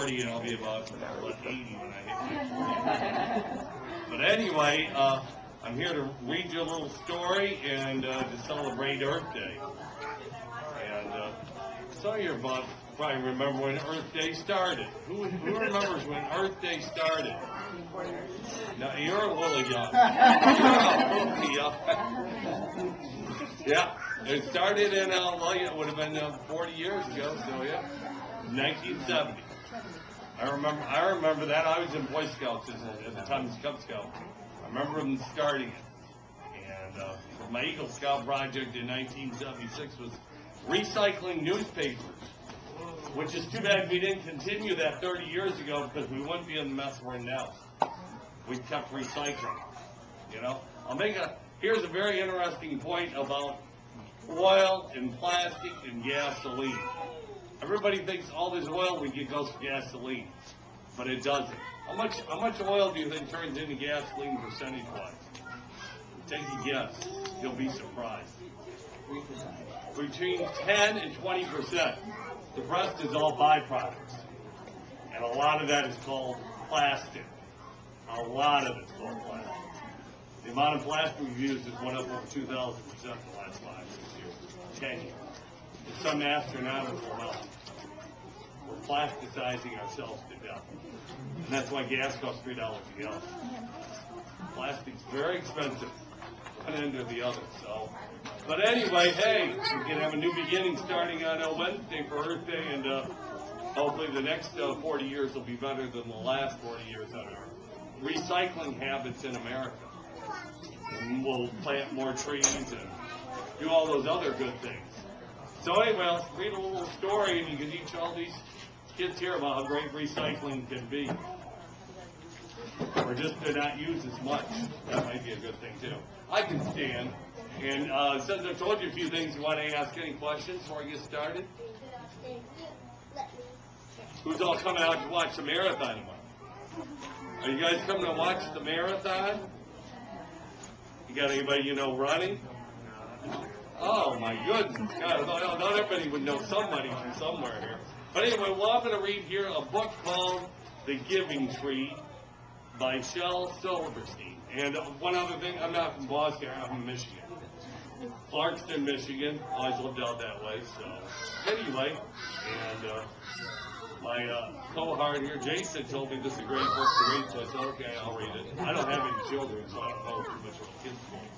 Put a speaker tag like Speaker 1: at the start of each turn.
Speaker 1: 40 and I'll be about 80 when I hit my 40. But anyway, I'm here to read you a little story and to celebrate Earth Day. And some of you probably remember when Earth Day started. Who remembers when Earth Day started? No, you're a little young. You're a little young. Yeah, it started in, well, it would have been 40 years ago, so yeah, 1970. I remember that. I was in Boy Scouts at the time, as Cub Scout. I remember them starting it. And my Eagle Scout project in 1976 was recycling newspapers, which is too bad we didn't continue that 30 years ago because we wouldn't be in the mess we're in now. We kept recycling, you know. Here's a very interesting point about oil and plastic and gasoline. Everybody thinks all this oil we get goes for gasoline, but it doesn't. How much oil do you think turns into gasoline percentage-wise? Take a guess. You'll be surprised. Between 10 and 20%. The rest is all byproducts. And a lot of that is called plastic. A lot of it's called plastic. The amount of plastic we've used has went up over 2,000% the last 5 years. 10 years. It's some astronomical amount. We're plasticizing ourselves to death. And that's why gas costs $3 a gallon. Plastic's very expensive, one end or the other. So, but anyway, hey, we can have a new beginning starting on Wednesday for Earth Day, and hopefully the next 40 years will be better than the last 40 years on our recycling habits in America. And we'll plant more trees and do all those other good things. So anyway, I'll read a little story, and you can teach all these kids here about how great recycling can be. Or just to not use as much. That might be a good thing, too. I can stand. And since I've told you a few things, you want to ask any questions before I get started? Who's all coming out to watch the marathon tomorrow? Are you guys coming to watch the marathon? You got anybody you know running? Oh, my goodness. God, not everybody would know somebody from somewhere here. But anyway, well, I'm going to read here a book called The Giving Tree by Shel Silverstein. And one other thing, I'm not from Boston, I'm from Michigan. Clarkston, Michigan. Always lived out that way. So anyway, and my cohort here, Jason, told me this is a great book to read, so I said, okay, I'll read it. I don't have any children, so I don't know too much about kids' books.